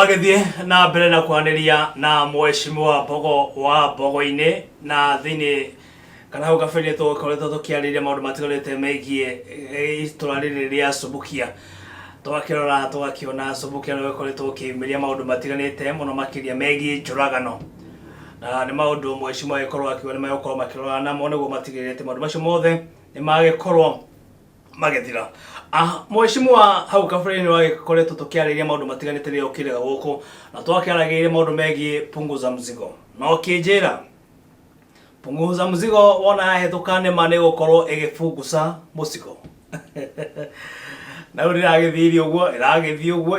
Twagethie na mbere na kwaniria na mheshimiwa Mbogo wa Mbogo-ini na thini kana hau kabere tũkoretwo tũkĩarĩrĩria maũndũ matiganĩte megiĩ itũra rĩrĩ rĩa Subukia. Twakĩrora tũgakĩona Subukia nĩ gũkoretwo gũkĩumĩria maũndũ matiganĩte mũno makĩria megiĩ njũragano. Na nĩ maũndũ mheshimiwa agĩkorwo akiuga nĩ megũkorwo makĩrora namo nĩguo matigĩrĩre atĩ maũndũ macio mothe nĩ magĩkorwo magĩthira. Mheshimiwa hau kabere nĩ wagĩkoretwo tũkĩarĩrĩria maũndũ matiganĩte rĩrĩa ũkĩrega gũkũ na twakĩaragĩrĩria maũndũ megiĩ punguza mzigo. No kĩnjĩra punguza mzigo wona yahetũka nĩma nĩ gũkorwo ĩgĩpunguza mũcigo. Na rĩu ĩragĩthiĩ ũguo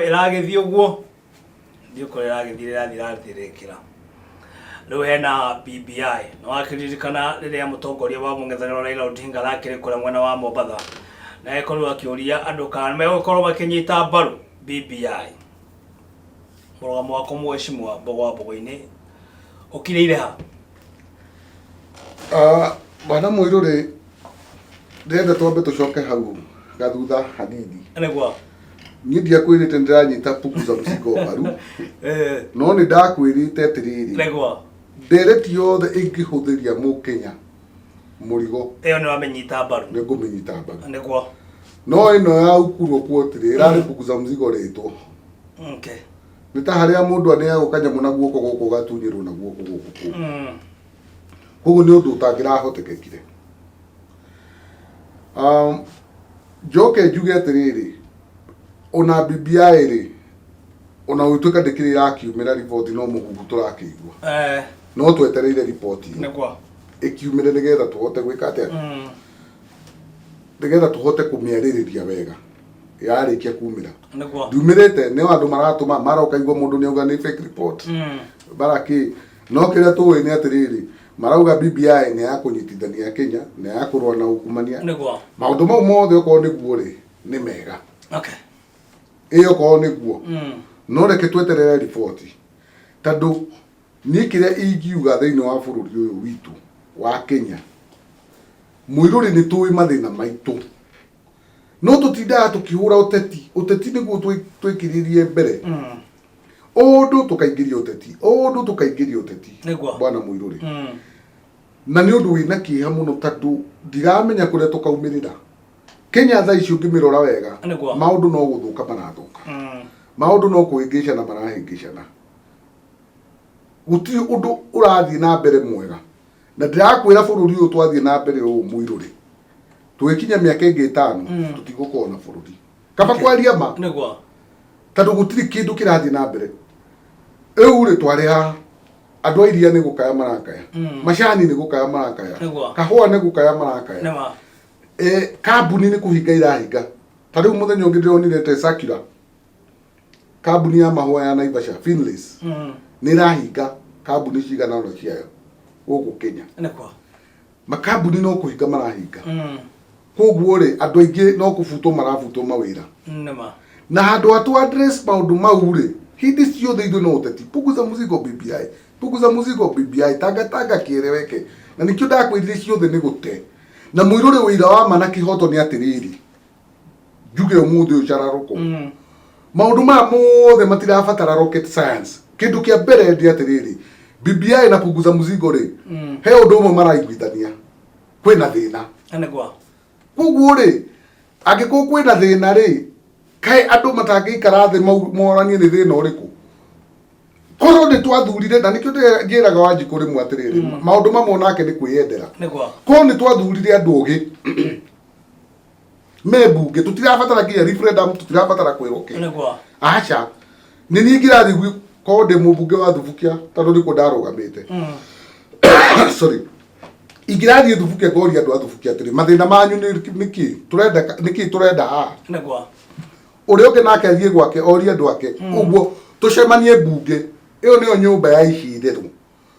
ĩragĩthiĩ ũguo ndĩũkore ĩragĩthiĩ ĩrathirĩkĩra. Rĩu hena BBI no wakĩririkana rĩrĩa mũtongoria wa mũng'ethanĩro Raila Odinga arakĩrĩ kũrĩa mwena wa Mombatha na gĩkorwo akĩũria andũ kana megũkorwo makĩnyita mbaru BBI. Mũrũgamo wako mheshimiwa Mbogo wa Mbogo-ini ũkirĩire ha? Bwana Mũirũrĩ ndĩrenda twambe tũcoke hau gathutha hanini. Nĩguo niĩ ndiakwĩrĩte ndĩranyita punguza mzigo mbaru no nĩ ndakwĩrĩte atĩrĩrĩ nĩguo ndereti yothe ĩngĩhũthĩria mũkenya mũrigo ĩyo nĩ wamĩnyita mbaru. nĩ ngũmĩnyita mbaru nĩguo no ĩno ya ũkurwo kuotĩrĩ ĩrarĩ punguza mzigo rĩtwo. Okay. Nĩ ta harĩa mũndũ aneagwo kanyamũ na guoko gũkũ gatunyĩrwo na guoko gũkũ koguo nĩ ũndũ ũtangĩrahotekekire. Njoke njuge atĩrĩrĩ ona BBI rĩ ona gũtuĩka ndĩkĩrĩ irakiumĩra riboti no mũhuhu tũrakĩigua no twetereire riboti nĩguo ĩkiumĩre nĩgetha tũhote gwĩka atĩa nĩgetha tũhote kũmĩarĩrĩria wega yarĩkia kumĩra. Ndiumĩrĩte nĩ andũ maratũma marokaigua mũndũ nĩ auga nĩ fake report baraki no kĩrĩa tũĩ nĩ atĩrĩrĩ marauga BBI nĩ ya kũnyitithania Kenya nĩ ya kũrũa na ungumania. Maũndũ mau mothe okorwo nĩguo rĩ nĩ mega. Okay. Ĩyo okorwo nĩguo no reke tweterere riboti tondũ niĩ kĩrĩa ingiuga thĩinĩ wa bũrũri ũyũ witũ wa Kenya Mũirũrĩ nĩ tũĩ mathĩna maitũ no tũtindaga tũkĩhũra ũteti nĩguo twĩkiririe mbere ũndũ tũkaingĩria ũteti bwana Mũirũrĩ na nĩ ũndũ wĩna kĩeha mũno tondũ ndiramenya kũrĩa tũkaumĩrĩra. Kenya thaa ici ũngĩmĩrora wega maũndũ no gũthũka marathũka maũndũ no kũhĩngĩcana marahĩngĩcana gũtirĩ ũndũ ũrathiĩ na mbere mwega na ndĩrakwĩra bũrũri ũyũ twathiĩ na mbere ũũ Mũirũrĩ tũgĩkinya mĩaka ĩngĩ 5 tũtigũkorwo na bũrũri kaba kwaria ma tondũ gũtirĩ kĩndũ kĩrathiĩ na mbere. Rĩu rĩ twarĩ haha andũ a iria nĩ gũkaya marakaya macani nĩ gũkaya marakaya kahũa nĩ gũkaya marakaya kambuni nĩ kũhinga irahinga. Ta rĩu mũthenya ũngĩ ndĩronire te circular kambuni ya mahũa ya Naivasha Finlays nĩ irahinga kambuni cigana ona ciayo gũkũ Kenya. Makambuni no kũhinga marahinga koguo rĩ andũ aingĩ no kũbutwo marabutwo mawĩra na handũ atu address maũndũ mau rĩ hindi ciothe ithuĩ no ũteti punguza mzigo BBI tanga kĩreweke na nĩkĩo ndakwĩrire ciothe nĩ gũte. Na Mũirũrĩ wĩira wa mana kĩhoto nĩ atĩrĩrĩ njuge ũmũthĩ ũyũ cararũkũ maũndũ maya mothe matirabatara rocket science. Kĩndũ kĩa mbere ndĩ atĩrĩrĩ BBI na punguza mzigo rĩ he ũndũ ũmwe maraiguithania kwĩna thĩna. Koguo rĩ angĩkorwo kwĩna thĩna rĩ kaĩ andũ matangĩikara thĩ moranie nĩ thĩna ũrĩkũ. Korwo nĩ twathurire na nĩkĩo ngĩraga Wanjikũ rĩmwe atĩrĩrĩ maũndũ mamwe nake nĩ kwĩyendera. Korwo nĩ twathurire andũ ũgĩ me mbunge tũtirabatara nginya referendum tũtirabatara kwĩrũkĩra. Aca nĩ niĩ ngĩrathiĩ korwo ndĩ mũmbunge wa Thubukia tondũ nĩkuo ndarũgamĩte sorry ingĩrathiĩ Thubukia ngoria andũ a Thubukia atĩrĩ mathĩna manyu nĩkĩ tũrenda haha. Ũrĩa ũngĩ nake athiĩ gwake orie andũ ake ũguo tũcemanie mbunge ĩyo nĩyo nyũmba ya ihinderwo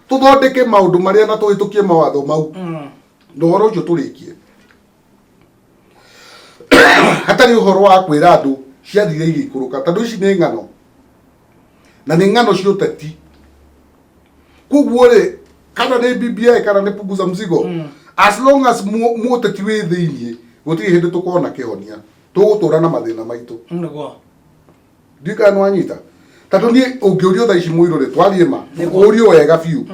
tũthondeke maũndũ marĩa na tũhĩtũkie mawatho mau na ũhoro ũcio tũrĩkie hatarĩ ũhoro wa kwĩra andũ ciathire igĩikũrũka tondũ ici nĩ ng'ano na nĩ ng'ano cia ũteti. Koguo rĩ kana nĩ BBI kana nĩ punguza mzigo as long as mũteti wĩ thĩinĩ gũtirĩ hĩndĩ tũkona kĩhonia tũgũtũra na mathĩna maitũ. Ndikana wanyita tatu ni ungiurio tha ici muirore twarie ma urio wega biu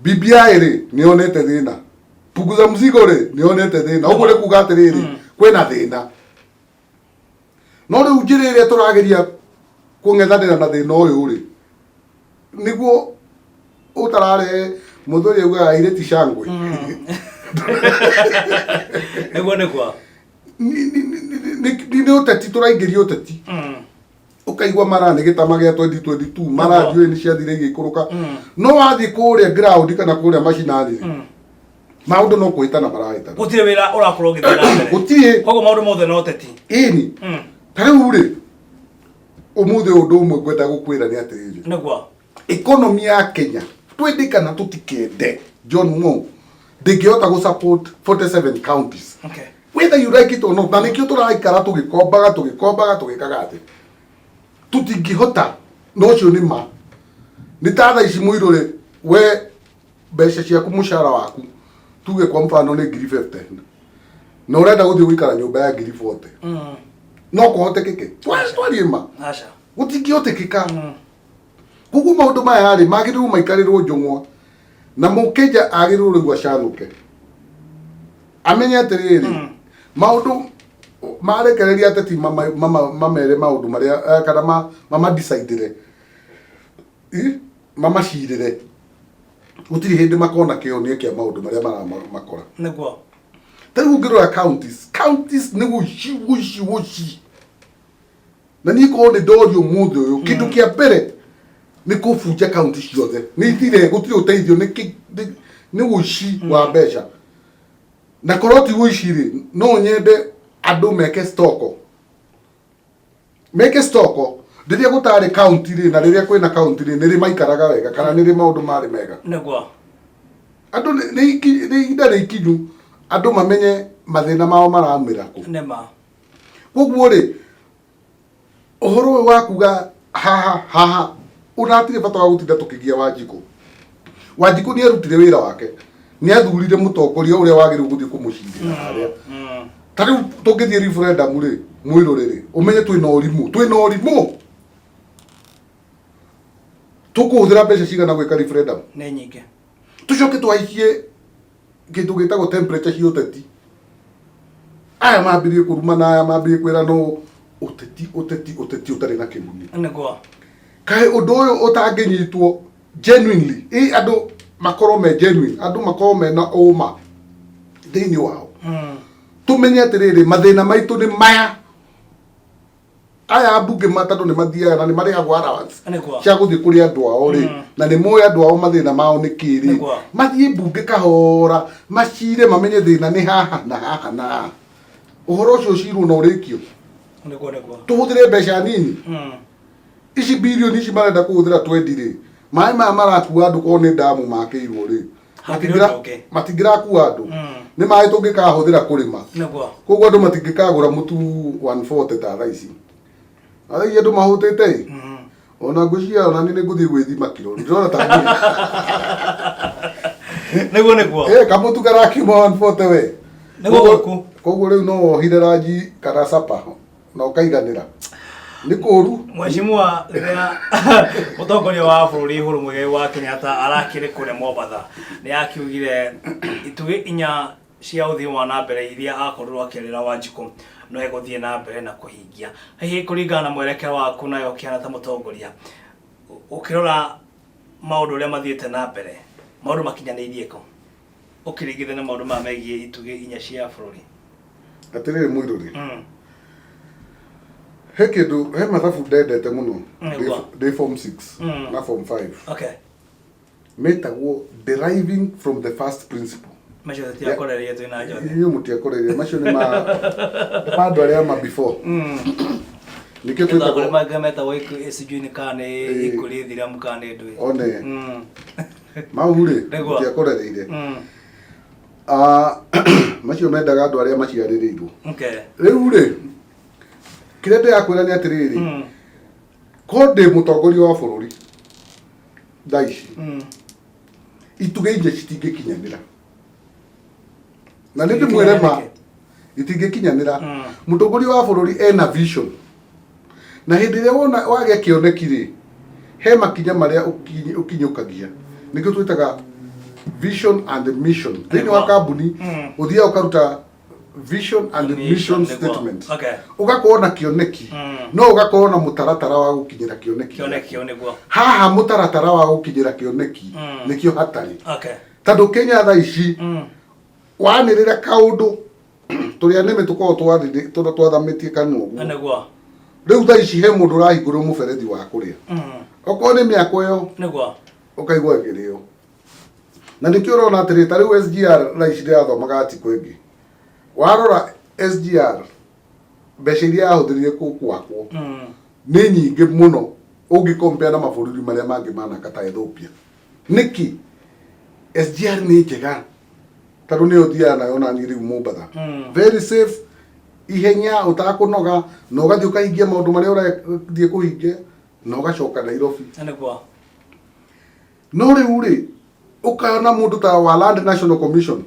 BBI ri nionete thina punguza mzigo ri nionete thina uguo ri kuga atiriri kwina thina no riu njira iria turageria kungethanira na thina uyu ri niguo utarare muthuri uga aireti shangwe ego ne kwa ni uteti turaingiria uteti ukaigwa marane gitama gia 2022 maradio ni ciathire igikuruka no wathi kuria ground kana kuria macinani maundu no kuitana marahitana gutire wira urakorwo githera mbere gutie kogo maundu mothe no teti ini tariu ri umuthi undu umwe ngwenda gukwira ni atiriri nigwa economy ya Kenya twendekana tutikende John Mo ndingihota gu support 47 counties okay whether you like it or not na nikio turaikara tugikombaga tugikaga ati tutingihota no cio ni ma ni tatha ici muirore we mbeca ciaku mushara waku tuge kwa mfano ni 50 na urenda guthii guikara nyumba ya 40 no kuhotekeke twarie ma acha gutingihotekeka kugu maundu maya ri magiru maikarirwo njungwa na mukeja agiru ri gwacanuke amenye atiriri maundu marekereria ateti mamere maundu maria kana mama decide mama cirire gutiri hindi makona kionie kia maundu maria makora niguo tariu ngirora counties ni guci na ni ko ni dorio mundo yo kindu kia mbere ni kufunja counties ciothe ni itire gutiri uteithio ni guci wa mbeca na koroti guci ri no nyende andu meke stoko riria gutari county ri na riria kwina county ri niri maikaraga wega kana niri maundu mari mega niguo andu ni inda ri kinyu andu mamenye mathina mao maramira ku nema koguo ri uhoro wa kuga haha unatire bata wa gutinda tukigia Wanjiku ni arutire wira wake ni athurire mutongoria uria wagiru guthii kumucindira haria tari tungithie referendum ri mwirorere umenye twina urimu tukuhuthira mbeca cigana gwika referendum ni nyingi tucoke twaicie kindu gitagwo temperature cia uteti aya mambirie kurumana aya mambirie kwira no uteti utari na kiguni niguo kae undu uyu utanginyitwo genuinely andu makoro me genuine andu makoro me na uma thiini wao tumenye atiriri mathina maitu ni maya aya abunge matandu ni mathiaga na ni marihagwo allowance cia guthii kuri andu ao ri na ni moya andu ao mathina mao ni kiri mathie bunge kahora macire mamenye thina ni haha na haha na uhoro ucio ciru na urikio niguo tuhuthire mbeca nini ici bilioni ici marenda kuhuthira 20 ri mai marakua andu ko ni damu makiirwo ri matingira ku andu ni mai tungikahuthira kurima koguo andu matingikagura mutu 140 ta raisi ai andu mahutite ona ngucia ona ni nguthii gwithima kiro ndona ta niguo kamutu karakima 140 we niguo koguo riu no wohire ranji kana sapa na ukaiganira ni kuru mheshimiwa ria mutongoria wa bururi Uhuru Muigai wa Kenyatta arakire kure Mombasa ni akiugire itugi inya cia uthii wa na mbere iria akorwo akirira Wanjiku no eguthie na mbere na kuhingia hihi kuringana na mwerekero waku nayo kiana ta mutongoria ukirora maundu ria mathiete na mbere maundu makinyanirie ko ukiringithania maundu megie itugi inya cia bururi atiriri mwiruri he kindu he mathabu ndendete muno day form 6 na form 5 okay metagwo deriving from the first principle macio tiakoreria twina njothe iyo mutiakoreria macio ni andu aria ma before nikio twitagwo magameta wiki sijui ni kane ikurithira mukane ndui one maure mutiakorereire macio mendaga andu aria maciaririirwo okay riu ri kirende yakwira ni atiriri konde mutongoria wa bururi daici ituge inje citingikinyanira na nindi mwirema itingikinyanira mutongoria wa bururi ena vision na hindi ria wona wage kioneki ri he makinya maria ukinyukagia nikio twitaga vision and mission thini wa kambuni uthia ukaruta vision and mission statement ugakorwo na kioneki no ugakorwo na mutaratara wa gukinyira kioneki niguo haha mutaratara wa gukinyira kioneki nikio hatari tondu Kenya tha ici wanirira kaundu turia nime tukorwo twathamitie kanugu niguo riu tha ici he mundu urahingurwo muberethi wa kuria okorwo ni miako yo niguo ukaigwa ngirio na nikio urona atiri ta riu SGR tha ici ndirathomaga atiku ingi warora SGR mbeca iria yahũthĩrire kwakwo nĩ nyingĩ mũno ũngĩkompea na mabũrũri marĩa mangĩ manaka ta Ethiopia. Nĩkĩ SGR nĩ njega tondũ nĩ ũthiaga nayo na niĩ rĩu Mombatha very safe, ihenya ũtakũnoga na ũgathiĩ ũkahingia maũndũ marĩa ũrathiĩ kũhingia na ũgacoka Nairobi. No rĩu rĩ ũkona mũndũ ta wa Land National Commission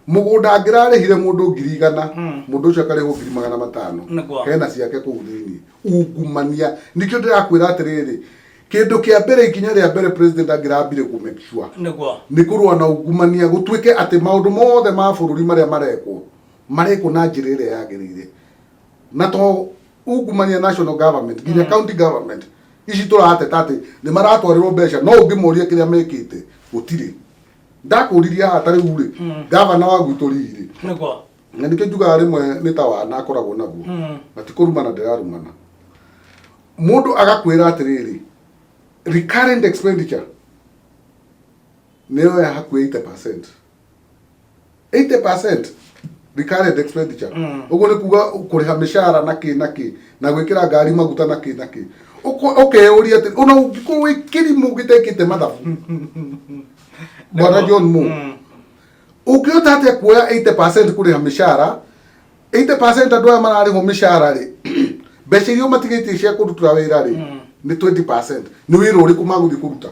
mugunda ngirarihire mundu 100,000 mundu ucio akarihwo 500,000 hena ciake kuu thini ungumania nikio ndirakwira atiriri kindu kia mbere ikinya ria mbere president angirambire ku make sure ni kurwa na ungumania gutwike ati maundu mothe ma bururi maria mareko na njira iria yagirire na to ungumania national government nginya county government ici turateta ati ni maratwarirwo mbeca no ungimuria kiria mekite gutire ndakuriria atari uri governor wa gwitu riri niguo na nikio njuga rimwe ni ta wana akoragwo naguo matikurumana ndirarumana mundu agakwira atiriri recurrent expenditure niyo ya hakuhi 80% recurrent expenditure ugo ni kuga kuriha mishahara na ki na gwikira ngari maguta na ki ukeuria ati una ungikuwa kirimu gitekite mathabu Bwana John Mo ukiota ati kuoya 80% kuriha mishahara 80% andu aya marariho mishahara ri mbeca iria matigitie cia kurutura wira ri ni 20% ni wira uriku maguthi kuruta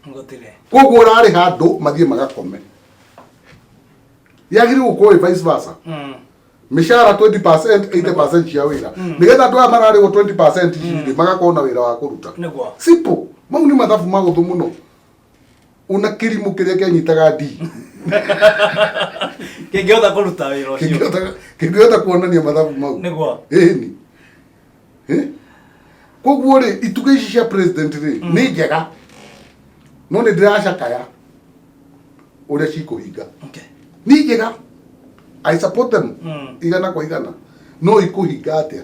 ngotire koguo urari handu mathie magakome yagiri gukorwo vice versa mishahara 20% 80% cia wira nigetha andu aya marariho 20% iri magakorwo na wira wa kuruta simple mau ni mathabu maguthu muno una kirimu kiria kianyitaga ndi kingiotha kuruta wira ucio kingiotha kuonania mathabu mau niguo ni koguo ri ituga ici cia president ri ni njega no ni ndiracakaya uria cikuhinga ni njega I support them igana kwa igana no ikuhinga atia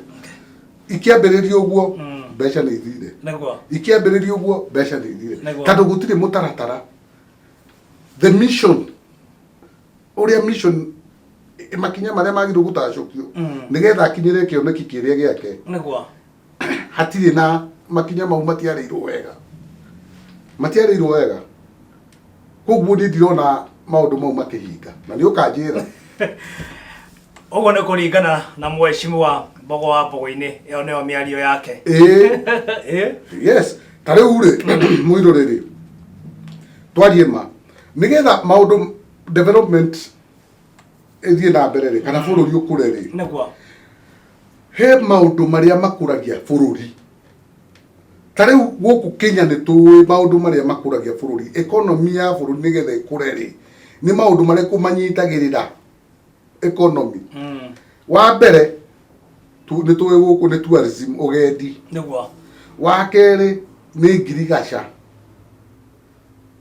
ikiambiriria uguo mbeca ni ithire niguo ikiambiriria uguo mbeca ni ithire tondu gutire mutaratara the mission uria mission makinya maria magirwo gutacukio nigetha akinyire kioneki kiria giake niguo hatire na makinya mau matiareirwo wega koguo ni ndirona maundu mau makihinga na ni ukanjira ugo ni kuringana na mheshimiwa Mbogo wa Mbogo-ini iyo niyo miario yake yes tare ure muiroreri twarie ma nigetha maundu development ethie na mbere kana bururi ukureri niguo he maundu maria makuragia bururi tare guku Kenya ni tuwe maundu maria makuragia bururi economy ya bururi nigetha ikureri ni maundu maria kumanyitagirira economy wa mbere ni tuwe guku ni tourism ugendi niguo wa keri ni ngirigaca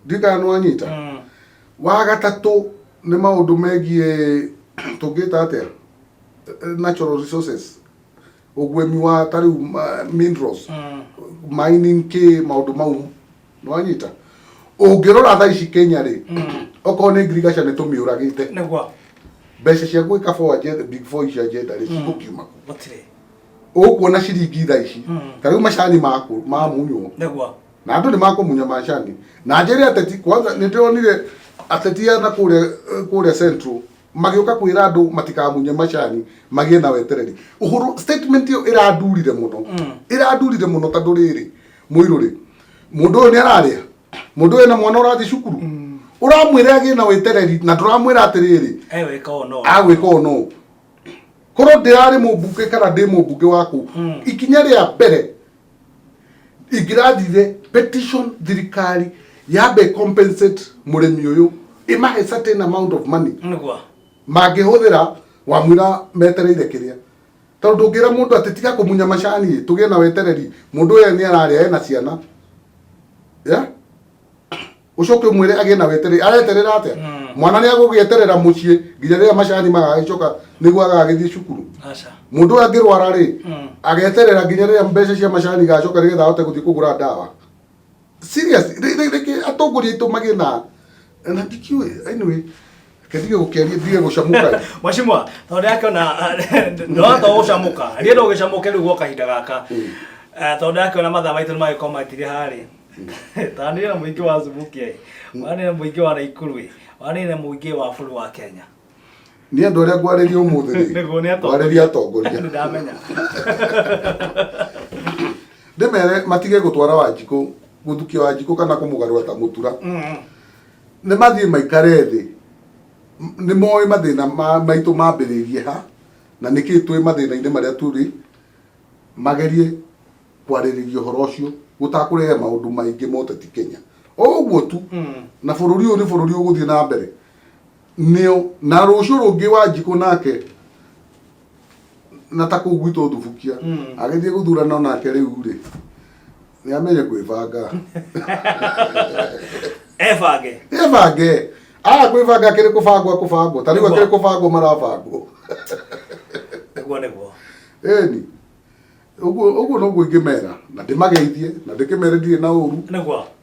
ndikano anyita wa gatatu ni maundu megie tungita atia natural resources ugwemi wa tari minerals mining ki maundu mau no anyita ungirora tha ici Kenya ri oko ni ngirigaca ni tumiuragite niguo mbeca cia gwika forward big four icia jenda ri cigukiuma gotire ukuona ciringi tha ici tariu macani ma munyo niguo na andu ni makumunya macani na njeri ateti kwanza ni ndionire ateti na kuria central magioka kwira andu matikamunye macani magie na wetereri uhuru statement iyo iradurire muno tondu riri muiruri mundu ni araria mundu ena mwana urathi cukuru uramwira agie na wetereri na turamwira atiriri weka ono agwika ono korwo ndirari mubunge kana ndi mubunge waku ikinya ria mbere ingirathire petition thirikari yabe compensate murimi uyu imahe certain amount of money mangihuthira wamwira metereire kiria tondu ndungira mundu atitiga kumunya macani tugie na wetereri mundu uyu ni araria ena ciana ya ucoke mwire agie na wetereri areterera atia mwana ni agugieterera mucii nginya ria macani magagicoka niguo agagithie cukuru mundu angirwara ri ageterera nginya ria mbeca cia macani gacoka rigetha ahote guthie kugura ndawa serious atongoria itu magi na ndikiwe anyway kedige gukeria dige gucamuka Mweshimwa tondu yake na no to gucamuka rie ndo gicamuke riu kahinda gaka tondu yake na mathaa maitu mai komatire hari tani na muingi wa Zubukia wani na muingi wa Naikuru wani na muingi wa bũrũri wa Kenya ni andu aria ngwariria umuthi ri ngwariria atongoria ndamenya ndemere matige gutwara Wanjiku guthukia Wanjiku kana kumugarura ta mutura ne mathie maikare thi ni moy mathina maitu mambiririe ha na niki twi mathina-ini maria turi magerie kwaririria horo ucio gutakurehe maundu maingi moteti Kenya oguo tu na bururi uyu ni bururi uguthie na mbere nio na rucio rungi Wanjiku nake na taku gwitu Thubukia agithie guthurana nake riu ri ni amenye kwibanga ebange kwibanga kiri kubangwo tariu akiri kubangwo marabangwo eni uguo noguo ingimera na ndimageithie na ndikimere ndire na uru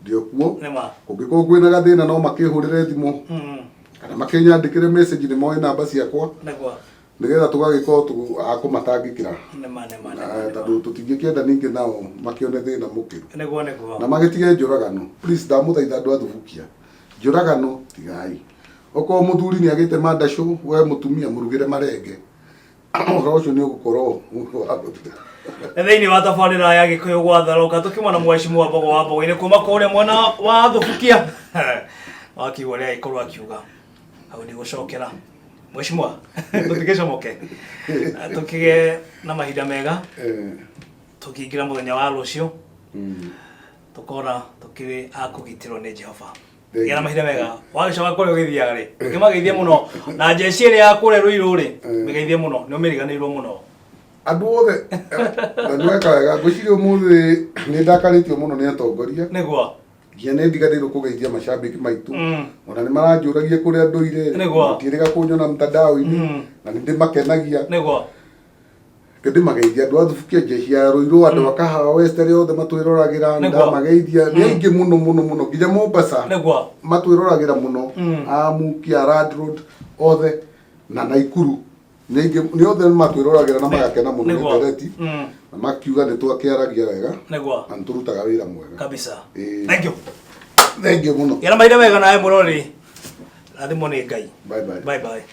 ndio kuo kungikorwo kwina gathina no makihurire thimu kana makinyandikire message ni moe namba ciakwa nigetha tugagikorwo akumatangikira tondu tutingikienda ningi nao makione thina mukiru na magitige njuragano please ndamuthaitha andu a Thubukia njuragano tigai okorwo muthuri ni agite mandasho we mutumia murugire marenge uhoro ucio ni ugukorwo thiini wa tabarira ya Gikuyu gwatharuka tukimona Mweshimwa Mbogo wa Mbogo-ini kuma kuria mwena wa Thubukia wakiuga ria ikorwo akiuga au ni gucokera Mweshimwa tutigicomoke tukige na mahinda mega tukiingira muthenya wa rucio tukora tukiri akugitirwo ni Jehova gera mahinda mega wagicoka kuri ugithiaga ri ukimageithia muno na njeci iri ya kure Ruiru ri migeithie muno ni umiriganirwo muno andu othe andu ekaga ngwiciria umuthi ni ndakaritio muno ni atongoria niguo ngia ni ndiganirwo kugeithia macambiki maitu ona ni maranjuragia kuria nduire ndiriga kunyona mtandao-ini na ni ndimakenagia niguo ndimageithia andu a Thubukia njeci ya Ruiru andu akahawa Western othe matwirораgira ndamageithia ni aingi muno nginya Mombasa niguo matwirораgira muno Amukia Rand Road othe na Naikuru ni othe matwirораgira na magakena muno internet na makiuga ni twakiaragia wega na turutaga wira mwega kabisa thank you muno yana maida wega nawe murori rathimo ni Ngai bye bye